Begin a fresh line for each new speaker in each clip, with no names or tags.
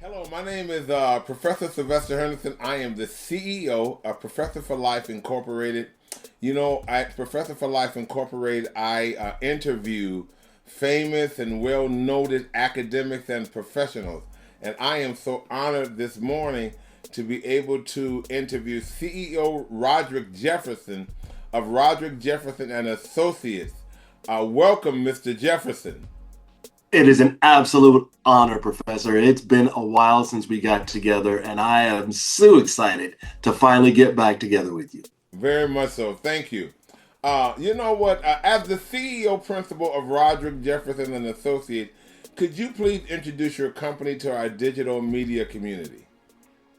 Hello, my name is Professor Silvester Henderson. I am the CEO of Professor for Life Incorporated. At Professor for Life Incorporated, I interview famous and well noted academics and professionals. And I am so honored this morning to be able to interview CEO Roderick Jefferson of Roderick Jefferson and Associates. Welcome, Mr. Jefferson.
It is an absolute honor, Professor. It's been a while since we got together, and I am so excited to finally get back together with you.
Very much so. Thank you. You know what? As the CEO principal of Roderick Jefferson and Associates, could you please introduce your company to our digital media community?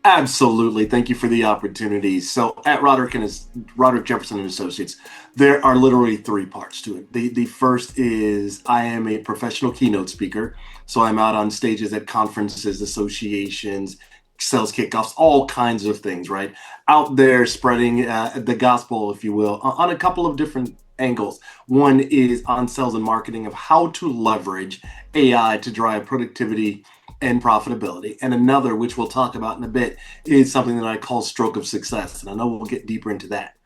Absolutely. Thank you for the opportunity. So at Roderick Jefferson and Associates, there are literally three parts to it. The first is I am a professional keynote speaker. So I'm out on stages at conferences, associations, sales kickoffs, all kinds of things, right? Out there spreading the gospel, if you will, on a couple of different angles. One is on sales and marketing of how to leverage AI to drive productivity and profitability. And another, which we'll talk about in a bit, is something that I call stroke of success. And I know we'll get deeper into that.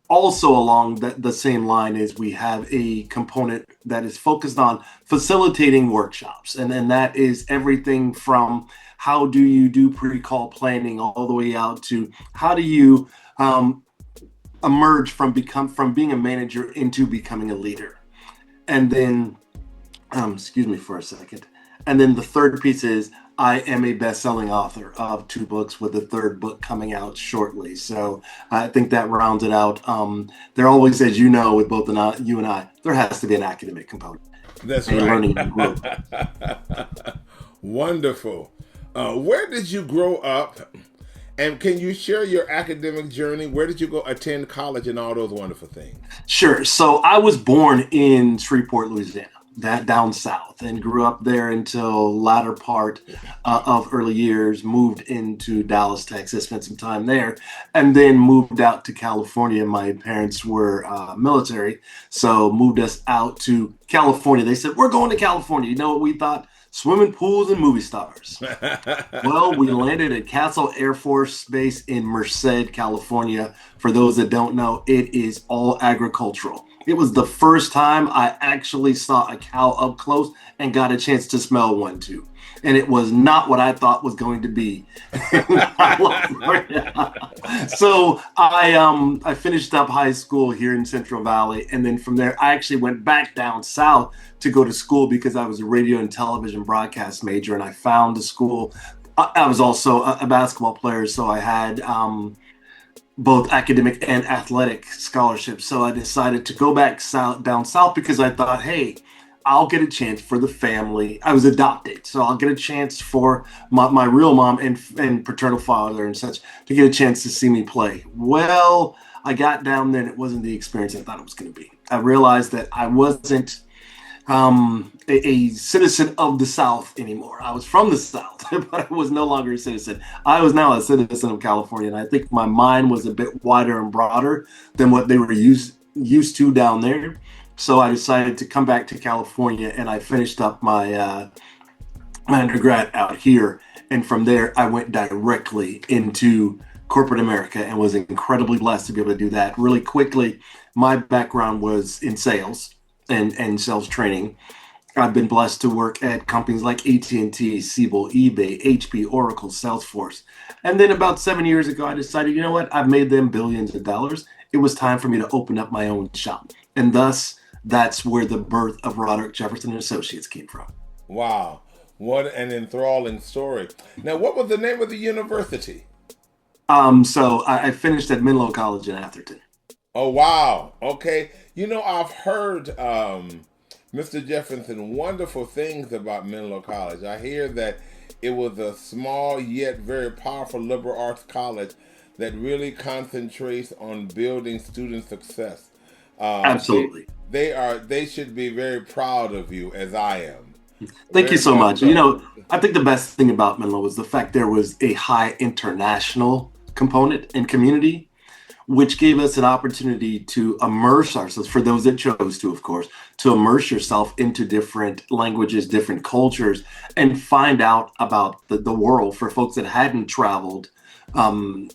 Also, along the same line is we have a component that is focused on facilitating workshops. And that is everything from how do you do pre-call planning all the way out to how do you emerge from being a manager into becoming a leader. And then, excuse me for a second. And then the third piece is I am a best-selling author of two books with a third book coming out shortly. So I think that rounds it out. There always, as you know, with both you and I, there has to be an academic component.
That's
and
right.
Learning and growth.
Wonderful. Where did you grow up? And can you share your academic journey? Where did you go attend college and all those wonderful things?
Sure. So I was born in Shreveport, Louisiana, that down south, and grew up there until latter part of early years, moved into Dallas, Texas, spent some time there, and then moved out to California. My parents were military, so moved us out to California. They said, we're going to California. You know what we thought? Swimming pools and movie stars. Well, we landed at Castle Air Force Base in Merced, California. For those that don't know, it is all agricultural. It was the first time I actually saw a cow up close and got a chance to smell one too. And it was not what I thought was going to be. So I finished up high school here in Central Valley, and then from there I actually went back down south to go to school because I was a radio and television broadcast major, and I found the school. I was also a basketball player, so I had both academic and athletic scholarships. So I decided to go back down south because I thought, hey, I'll get a chance for the family. I was adopted, so I'll get a chance for my real mom and paternal father and such to get a chance to see me play. Well, I got down there and it wasn't the experience I thought it was going to be. I realized that I wasn't a citizen of the South anymore. I was from the South, but I was no longer a citizen. I was now a citizen of California, and I think my mind was a bit wider and broader than what they were used to down there. So I decided to come back to California, and I finished up my undergrad out here. And from there, I went directly into corporate America and was incredibly blessed to be able to do that really quickly. My background was in sales and sales training. I've been blessed to work at companies like AT&T, Siebel, eBay, HP, Oracle, Salesforce. And then about 7 years ago, I decided, you know what? I've made them billions of dollars. It was time for me to open up my own shop. And thus, that's where the birth of Roderick Jefferson and Associates came from.
Wow. What an enthralling story. Now, what was the name of the university?
So I finished at Menlo College in Atherton.
Oh, wow. Okay. I've heard Mr. Jefferson wonderful things about Menlo College. I hear that it was a small yet very powerful liberal arts college that really concentrates on building student success.
Absolutely.
They should be very proud of you, as I am.
Thank you so much. I think the best thing about Menlo was the fact there was a high international component and community, which gave us an opportunity to immerse ourselves, for those that chose to, of course, to immerse yourself into different languages, different cultures, and find out about the world. For folks that hadn't traveled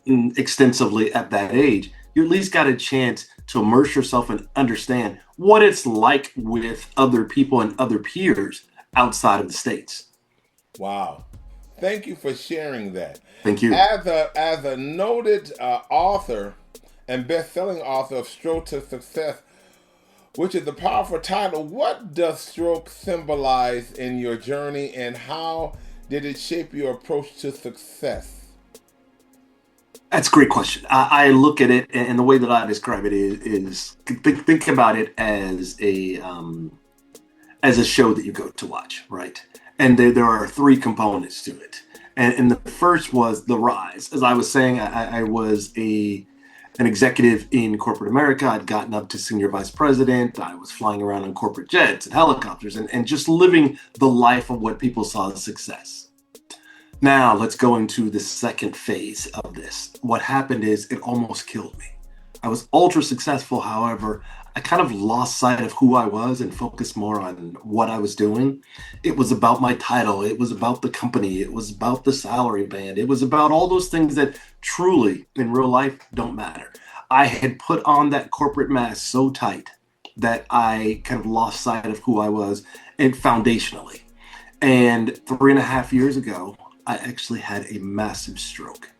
extensively at that age, you at least got a chance to immerse yourself and understand what it's like with other people and other peers outside of the States.
Wow. Thank you for sharing that.
Thank you.
As a noted author and best-selling author of Stroke to Success, which is a powerful title, what does stroke symbolize in your journey, and how did it shape your approach to success?
That's a great question. I look at it, and the way that I describe it is think about it as a show that you go to watch, right? And there are three components to it. And the first was the rise. As I was saying, I was an executive in corporate America. I'd gotten up to senior vice president. I was flying around on corporate jets and helicopters and just living the life of what people saw as success. Now let's go into the second phase of this. What happened is it almost killed me. I was ultra successful. However, I kind of lost sight of who I was and focused more on what I was doing. It was about my title. It was about the company. It was about the salary band. It was about all those things that truly in real life don't matter. I had put on that corporate mask so tight that I kind of lost sight of who I was and foundationally. And 3.5 years ago, I actually had a massive stroke.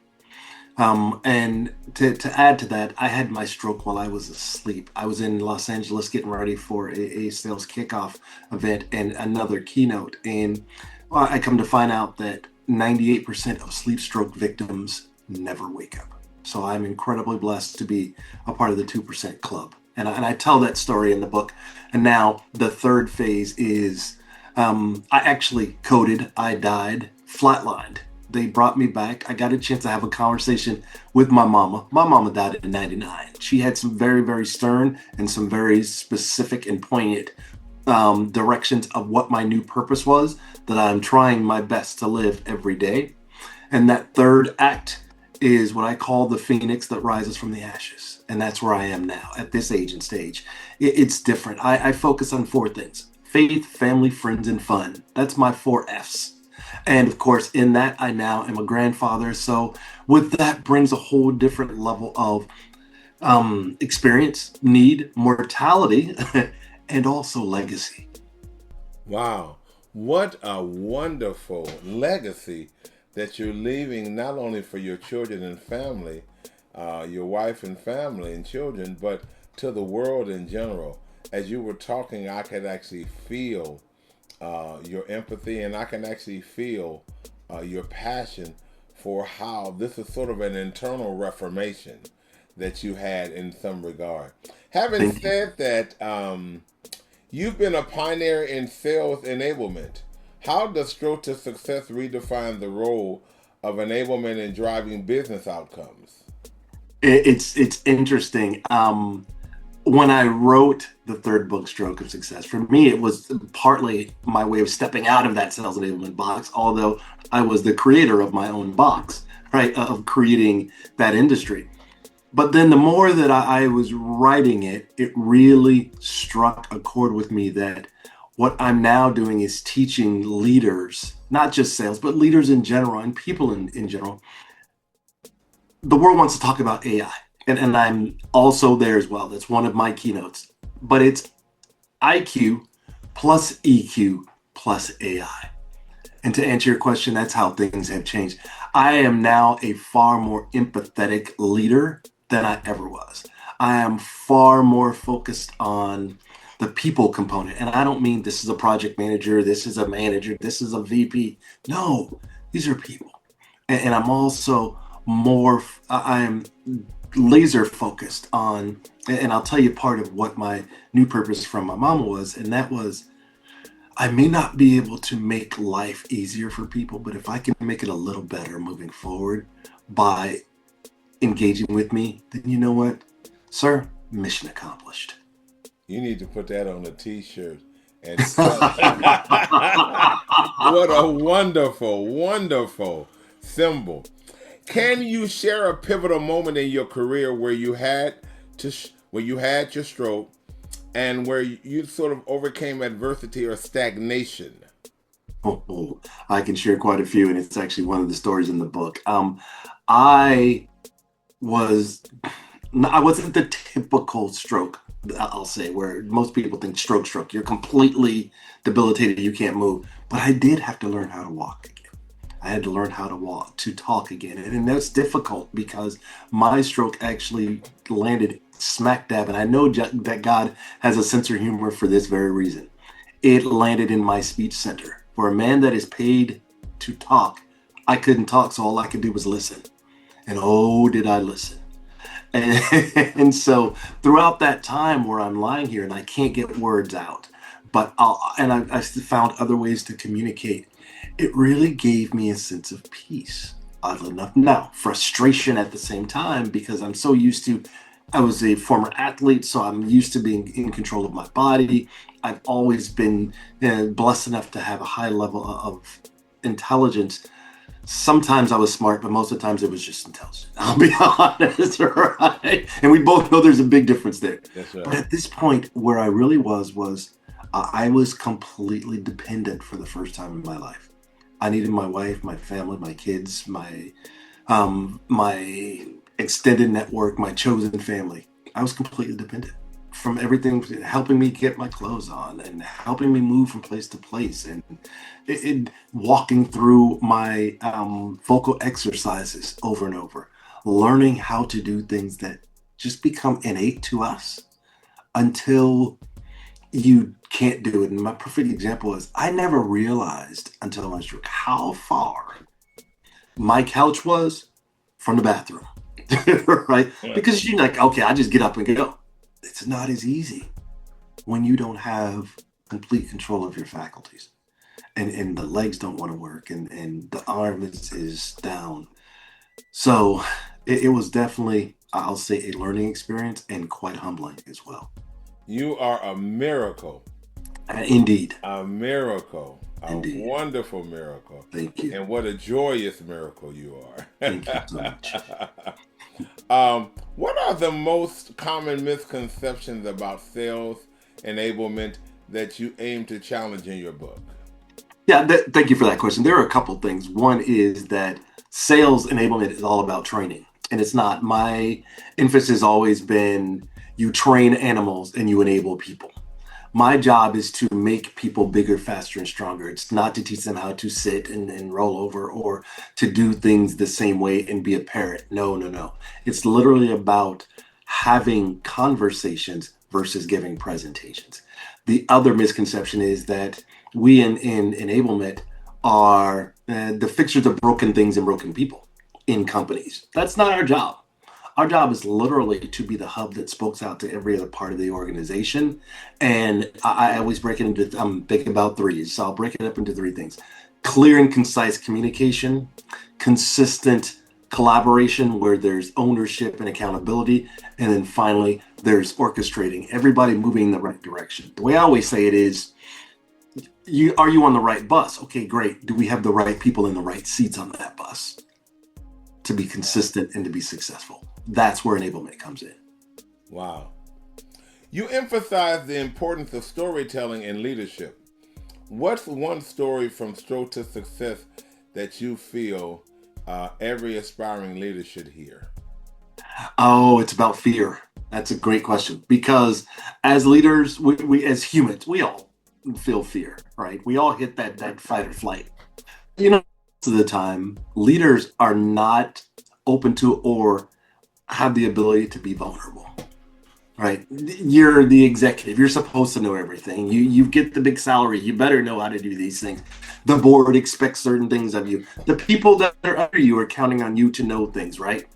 And to add to that, I had my stroke while I was asleep. I was in Los Angeles getting ready for a sales kickoff event and another keynote. And I come to find out that 98% of sleep stroke victims never wake up. So I'm incredibly blessed to be a part of the 2% club. And I tell that story in the book. And now the third phase is I actually coded, I died, flatlined. They brought me back. I got a chance to have a conversation with my mama. My mama died in 99. She had some very, very stern and some very specific and poignant directions of what my new purpose was that I'm trying my best to live every day. And that third act is what I call the phoenix that rises from the ashes. And that's where I am now at this age and stage. It's different. I focus on 4 things: faith, family, friends, and fun. That's my 4 F's. And of course, in that, I now am a grandfather. So with that brings a whole different level of experience, need, mortality, and also legacy.
Wow. What a wonderful legacy that you're leaving, not only for your children and family, your wife and family and children, but to the world in general. As you were talking, I could actually feel your empathy, and I can actually feel your passion for how this is sort of an internal reformation that you had in some regard. Having said that, you've been a pioneer in sales enablement. How does Stroke to Success redefine the role of enablement in driving business outcomes?
It's interesting. When I wrote the third book, Stroke of Success, for me, it was partly my way of stepping out of that sales enablement box, although I was the creator of my own box, right, of creating that industry. But then the more that I was writing it, it really struck a chord with me that what I'm now doing is teaching leaders, not just sales, but leaders in general and people in general. The world wants to talk about AI. And I'm also there as well. That's one of my keynotes. But it's IQ plus EQ plus AI. And to answer your question, that's how things have changed. I am now a far more empathetic leader than I ever was. I am far more focused on the people component. And I don't mean this is a project manager, this is a manager, this is a VP. No, these are people. And I'm also I am laser focused on, and I'll tell you part of what my new purpose from my mama was, and that was, I may not be able to make life easier for people, but if I can make it a little better moving forward by engaging with me, then you know what, sir, mission accomplished.
You need to put that on a t-shirt. And what a wonderful, wonderful symbol. Can you share a pivotal moment in your career where you had your stroke and where you sort of overcame adversity or stagnation?
I can share quite a few, and it's actually one of the stories in the book. I was I wasn't the typical stroke, I'll say, where most people think stroke. You're completely debilitated, you can't move. But I did have to learn how to walk again. I had to learn how to walk, to talk again. And that's difficult because my stroke actually landed smack dab. And I know that God has a sense of humor for this very reason. It landed in my speech center. For a man that is paid to talk, I couldn't talk, so all I could do was listen. And oh, did I listen. And so throughout that time where I'm lying here and I can't get words out, but I found other ways to communicate, it really gave me a sense of peace, oddly enough. Now, frustration at the same time, because I'm so used to, I was a former athlete, so I'm used to being in control of my body. I've always been blessed enough to have a high level of intelligence. Sometimes I was smart, but most of the times it was just intelligent. I'll be honest, right? And we both know there's a big difference there.
That's right.
But at this point, where I really was I was completely dependent for the first time in my life. I needed my wife, my family, my kids, my extended network, my chosen family. I was completely dependent from everything, helping me get my clothes on and helping me move from place to place, and walking through my vocal exercises over and over, learning how to do things that just become innate to us until you can't do it. And my perfect example is I never realized until my stroke how far my couch was from the bathroom, right? Because you're like, okay, I just get up and go. It's not as easy when you don't have complete control of your faculties, and the legs don't want to work, and the arm is down. So it was definitely, I'll say, a learning experience and quite humbling as well.
You are a miracle.
Indeed.
A miracle.
Indeed.
A wonderful miracle.
Thank you.
And what a joyous miracle you are.
Thank you so much.
What are the most common misconceptions about sales enablement that you aim to challenge in your book?
Yeah, thank you for that question. There are a couple things. One is that sales enablement is all about training, and it's not. My emphasis has always been you train animals and you enable people. My job is to make people bigger, faster, and stronger. It's not to teach them how to sit and roll over or to do things the same way and be a parrot. No. It's literally about having conversations versus giving presentations. The other misconception is that we in enablement are the fixers of broken things and broken people in companies. That's not our job. Our job is literally to be the hub that spokes out to every other part of the organization. And I always break it into, I'm big about threes, so I'll break it up into three things. Clear and concise communication, consistent collaboration where there's ownership and accountability, and then finally, there's orchestrating, everybody moving in the right direction. The way I always say it is, are you on the right bus? Okay, great. Do we have the right people in the right seats on that bus to be consistent and to be successful? That's where enablement comes in.
Wow. You emphasize the importance of storytelling in leadership. What's one story from stroke to success that you feel every aspiring leader should hear?
Oh, it's about fear. That's a great question, because as leaders, we as humans, we all feel fear, right? We all hit that fight or flight. Most of the time, leaders are not open to or have the ability to be vulnerable, right? You're the executive. You're supposed to know everything. You get the big salary. You better know how to do these things. The board expects certain things of you. The people that are under you are counting on you to know things, right?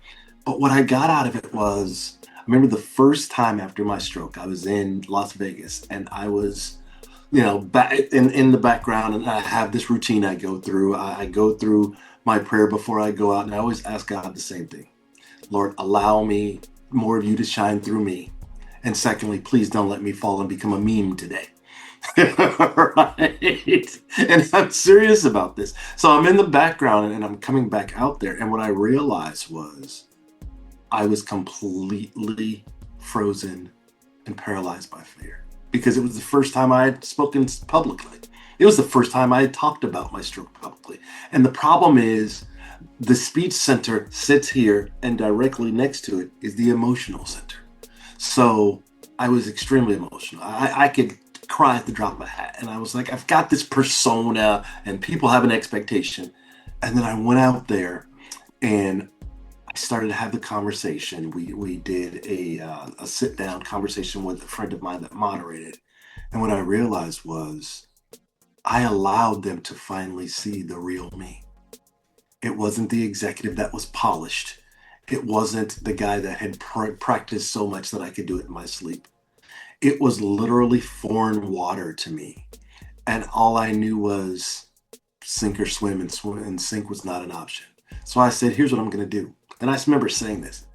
But what I got out of it was, I remember the first time after my stroke, I was in Las Vegas, and I was, back in the background, and I have this routine I go through. I go through my prayer before I go out, and I always ask God the same thing. Lord, allow me more of you to shine through me. And secondly, please don't let me fall and become a meme today. Right. And I'm serious about this. So I'm in the background and I'm coming back out there. And what I realized was I was completely frozen and paralyzed by fear, because it was the first time I had spoken publicly. It was the first time I had talked about my stroke publicly. And the problem is the speech center sits here, and directly next to it is the emotional center. So I was extremely emotional. I could cry at the drop of a hat. And I was like, I've got this persona and people have an expectation. And then I went out there and I started to have the conversation. We did a sit down conversation with a friend of mine that moderated. And what I realized was I allowed them to finally see the real me. It wasn't the executive that was polished. It wasn't the guy that had practiced so much that I could do it in my sleep. It was literally foreign water to me. And all I knew was sink or swim, and sink was not an option. So I said, here's what I'm going to do. And I just remember saying this: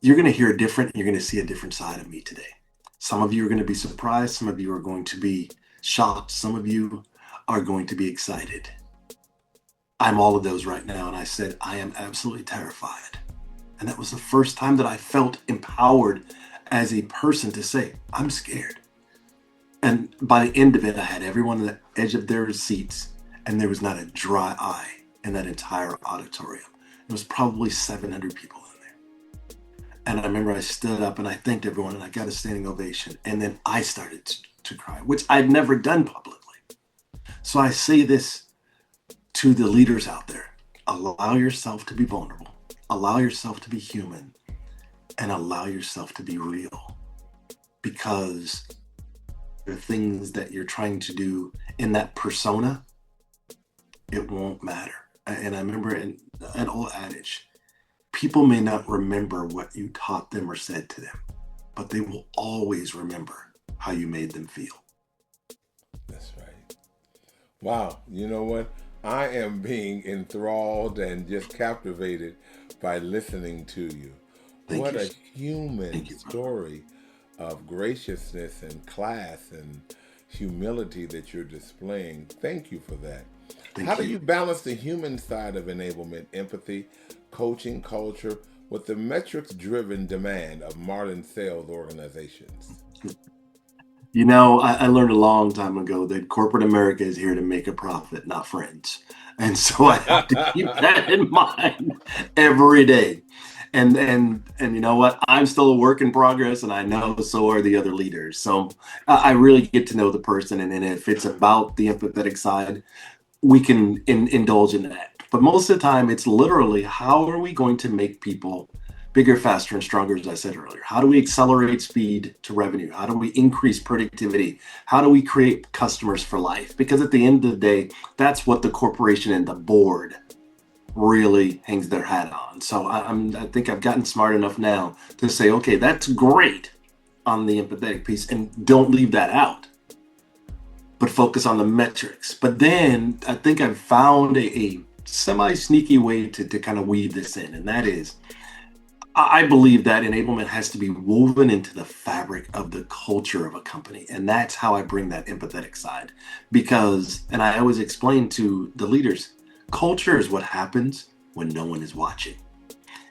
you're going to hear you're going to see a different side of me today. Some of you are going to be surprised. Some of you are going to be shocked. Some of you are going to be excited. I'm all of those right now. And I said, I am absolutely terrified. And that was the first time that I felt empowered as a person to say, I'm scared. And by the end of it, I had everyone on the edge of their seats, and there was not a dry eye in that entire auditorium. There was probably 700 people in there. And I remember I stood up and I thanked everyone, and I got a standing ovation. And then I started to cry, which I'd never done publicly. So I say this to the leaders out there: allow yourself to be vulnerable, allow yourself to be human, and allow yourself to be real. Because the things that you're trying to do in that persona, it won't matter. And I remember an old adage: people may not remember what you taught them or said to them, but they will always remember how you made them feel.
That's right. Wow. You know what? I am being enthralled and just captivated by listening to you. What a human story of graciousness and class and humility that you're displaying. Thank you for that. How do you balance the human side of enablement, empathy, coaching culture with the metrics-driven demand of modern sales organizations?
You know, I learned a long time ago that corporate America is here to make a profit, not friends. And so I have to keep that in mind every day. And you know what? I'm still a work in progress, and I know so are the other leaders. So I really get to know the person. And if it's about the empathetic side, we can indulge in that. But most of the time, it's literally, how are we going to make people bigger, faster, and stronger, as I said earlier? How do we accelerate speed to revenue? How do we increase productivity? How do we create customers for life? Because at the end of the day, that's what the corporation and the board really hangs their hat on. So I think I've gotten smart enough now to say, okay, that's great on the empathetic piece, and don't leave that out, but focus on the metrics. But then I think I've found a semi-sneaky way to kind of weave this in, and that is, I believe that enablement has to be woven into the fabric of the culture of a company. And that's how I bring that empathetic side. Because, and I always explain to the leaders, culture is what happens when no one is watching.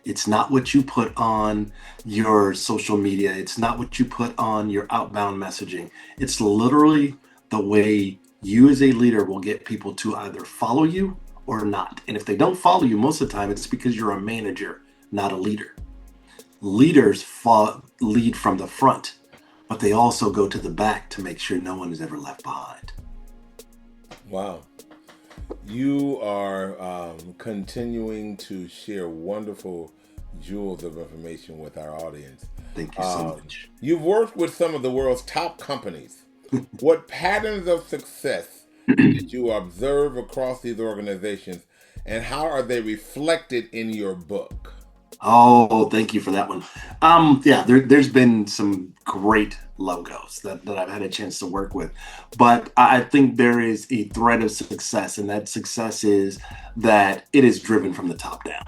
It's not what you put on your social media. It's not what you put on your outbound messaging. It's literally the way you as a leader will get people to either follow you or not. And if they don't follow you, most of the time, it's because you're a manager, not a leader. Leaders lead from the front, but they also go to the back to make sure no one is ever left behind.
Wow. You are continuing to share wonderful jewels of information with our audience.
Thank you so much.
You've worked with some of the world's top companies. What patterns of success did you observe across these organizations, and how are they reflected in your book?
Oh, thank you for that one. There's been some great logos that I've had a chance to work with, but I think there is a thread of success, and that success is that it is driven from the top down,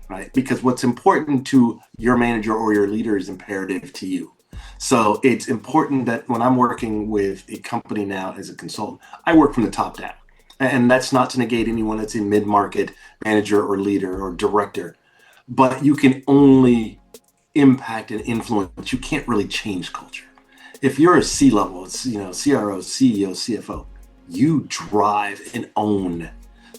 right? Because what's important to your manager or your leader is imperative to you. So it's important that when I'm working with a company now as a consultant, I work from the top down. And that's not to negate anyone that's a mid-market manager or leader or director, but you can only impact and influence. You can't really change culture. If you're a C-level, it's, CRO, CEO, CFO, you drive and own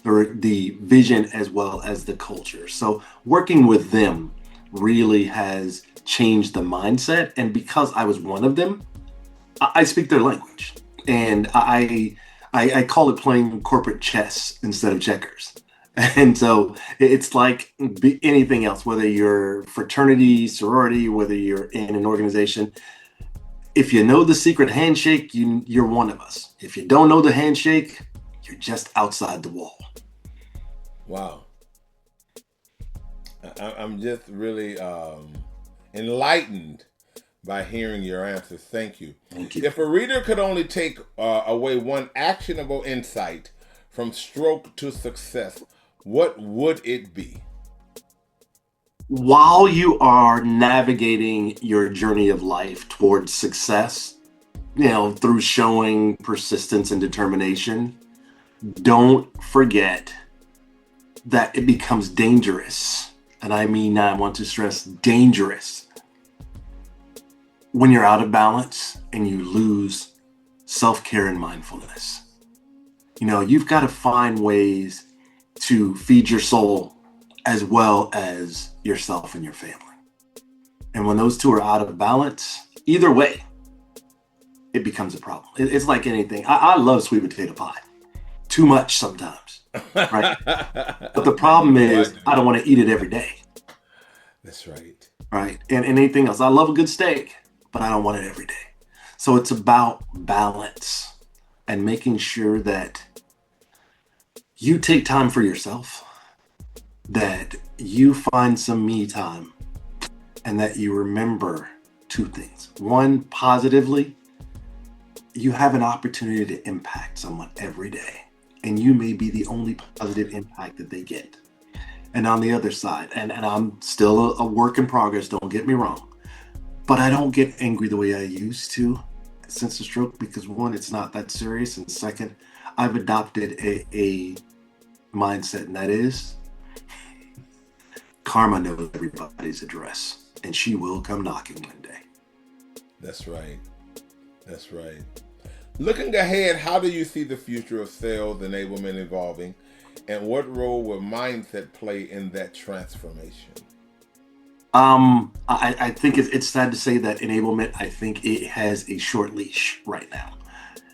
the vision as well as the culture. So working with them really has changed the mindset. And because I was one of them, I speak their language. And I call it playing corporate chess instead of checkers. And so it's like anything else, whether you're fraternity, sorority, whether you're in an organization. If you know the secret handshake, you're one of us. If you don't know the handshake, you're just outside the wall.
Wow. I'm just really enlightened by hearing your answers. Thank you.
Thank you.
If a reader could only take away one actionable insight from stroke to success, what would it be?
While you are navigating your journey of life towards success, through showing persistence and determination, don't forget that it becomes dangerous. And I want to stress dangerous when you're out of balance and you lose self-care and mindfulness. You've got to find ways to feed your soul as well as yourself and your family. And when those two are out of balance, either way, it becomes a problem. It's like anything. I love sweet potato pie. Too much sometimes, right? But the problem is I don't want to eat it every day.
That's right.
Right. And anything else. I love a good steak, but I don't want it every day. So it's about balance and making sure that you take time for yourself, that you find some me time, and that you remember two things. One, positively, you have an opportunity to impact someone every day, and you may be the only positive impact that they get. And on the other side, and I'm still a work in progress, don't get me wrong, but I don't get angry the way I used to since the stroke, because one, it's not that serious, and second, I've adopted a mindset, and that is karma knows everybody's address, and she will come knocking one day.
That's right. That's right. Looking ahead, how do you see the future of sales enablement evolving, and what role will mindset play in that transformation?
I think it's sad to say that enablement, I think it has a short leash right now,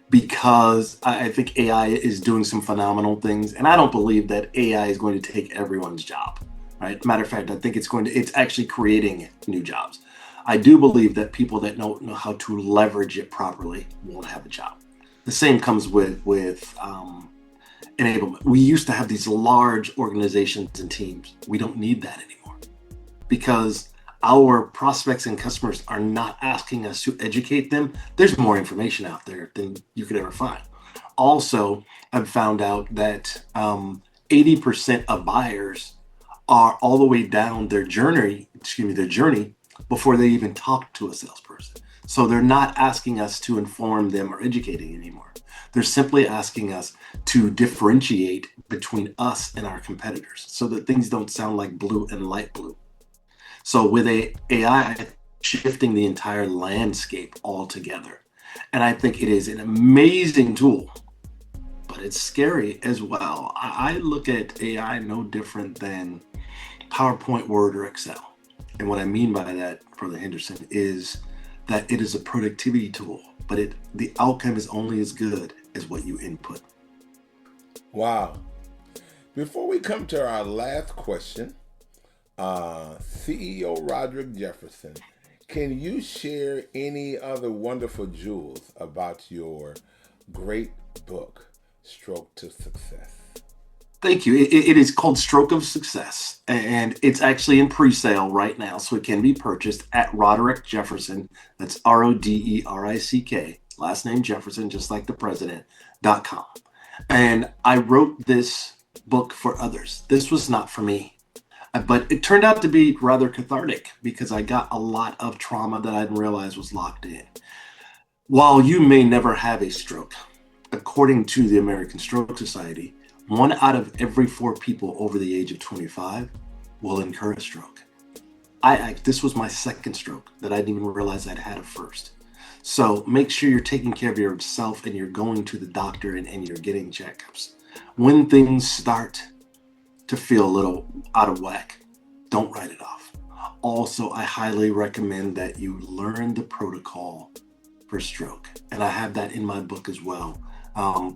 because I think AI is doing some phenomenal things, and I don't believe that AI is going to take everyone's job, right? Matter of fact, I think it's actually creating new jobs. I do believe that people that don't know how to leverage it properly won't have a job. The same comes with enablement. We used to have these large organizations and teams. We don't need that anymore, because our prospects and customers are not asking us to educate them. There's more information out there than you could ever find. Also, I've found out that 80% of buyers are all the way down their journey before they even talk to a salesperson. So they're not asking us to inform them or educating anymore. They're simply asking us to differentiate between us and our competitors so that things don't sound like blue and light blue. So with AI shifting the entire landscape altogether. And I think it is an amazing tool, but it's scary as well. I look at AI no different than PowerPoint, Word, or Excel. And what I mean by that, Brother Henderson, is that it is a productivity tool, but the outcome is only as good as what you input.
Wow. Before we come to our last question, CEO Roderick Jefferson, can you share any other wonderful jewels about your great book, Stroke to Success?
Thank you. It is called Stroke of Success, and it's actually in pre-sale right now, so it can be purchased at Roderick Jefferson. That's RODERICK, last name Jefferson, just like the president.com. And I wrote this book for others. This was not for me. But it turned out to be rather cathartic because I got a lot of trauma that I didn't realize was locked in. While you may never have a stroke, according to the American Stroke Society, 1 out of every 4 people over the age of 25 will incur a stroke. This was my second stroke that I didn't even realize I'd had a first. So make sure you're taking care of yourself and you're going to the doctor and you're getting checkups. When things start to feel a little out of whack, don't write it off. Also, I highly recommend that you learn the protocol for stroke. And I have that in my book as well,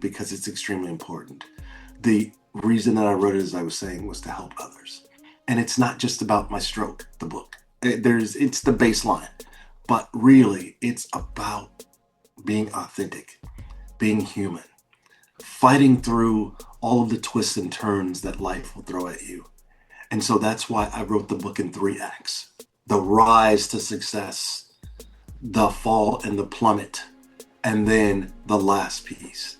because it's extremely important. The reason that I wrote it, as I was saying, was to help others. And it's not just about my stroke, the book. It's the baseline, but really it's about being authentic, being human, fighting through all of the twists and turns that life will throw at you. And so that's why I wrote the book in 3 acts: the rise to success, the fall and the plummet, and then the last piece,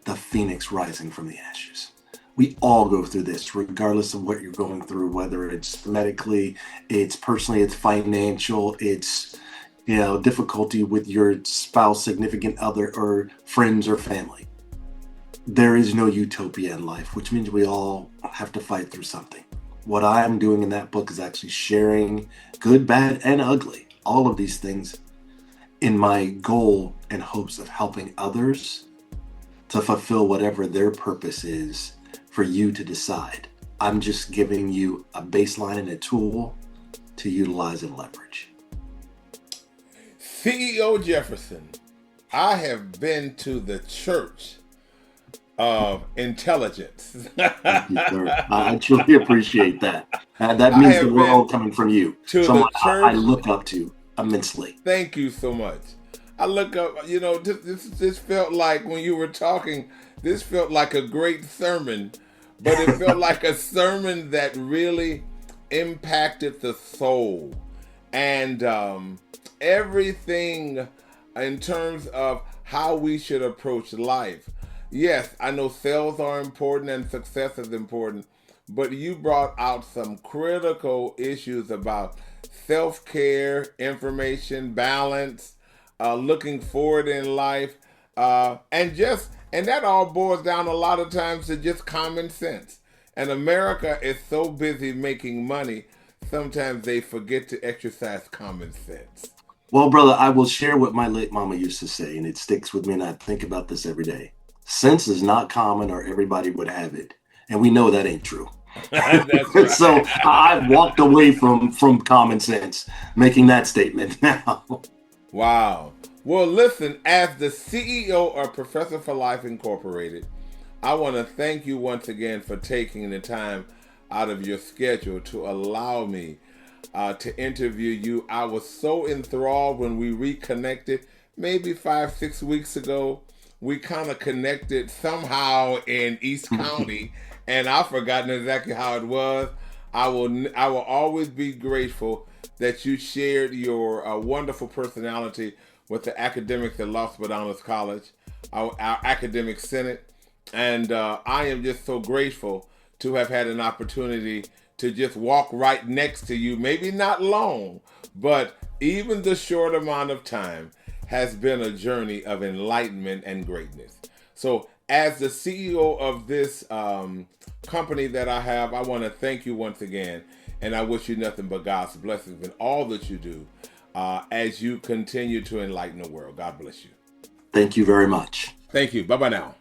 the phoenix rising from the ashes. We all go through this, regardless of what you're going through, whether it's medically, it's personally, it's financial, it's, difficulty with your spouse, significant other, or friends or family. There is no utopia in life, which means we all have to fight through something. What I'm doing in that book is actually sharing good, bad, and ugly, all of these things, in my goal and hopes of helping others to fulfill whatever their purpose is for you to decide. I'm just giving you a baseline and a tool to utilize and leverage.
CEO Jefferson, I have been to the church of intelligence.
Thank you, sir. I truly appreciate that. That means the world coming from you. Someone I look up to immensely.
Thank you so much. I look up, this felt like, when you were talking, this felt like a great sermon, but it felt like a sermon that really impacted the soul. And everything in terms of how we should approach life. Yes, I know sales are important and success is important, but you brought out some critical issues about self-care, information, balance, looking forward in life, and that all boils down a lot of times to just common sense. And America is so busy making money, sometimes they forget to exercise common sense.
Well, brother, I will share what my late mama used to say, and it sticks with me, and I think about this every day. Sense is not common, or everybody would have it. And we know that ain't true. That's right. So I've walked away from common sense, making that statement now.
Wow. Well, listen, as the CEO of Professor for Life Incorporated, I want to thank you once again for taking the time out of your schedule to allow me to interview you. I was so enthralled when we reconnected maybe 5-6 weeks ago. We kind of connected somehow in East County, and I've forgotten exactly how it was. I will always be grateful that you shared your wonderful personality with the academics at Los Bahamas College, our academic senate. And I am just so grateful to have had an opportunity to just walk right next to you, maybe not long, but even the short amount of time has been a journey of enlightenment and greatness. So as the CEO of this company that I have, I want to thank you once again, and I wish you nothing but God's blessings in all that you do as you continue to enlighten the world. God bless you.
Thank you very much.
Thank you. Bye-bye now.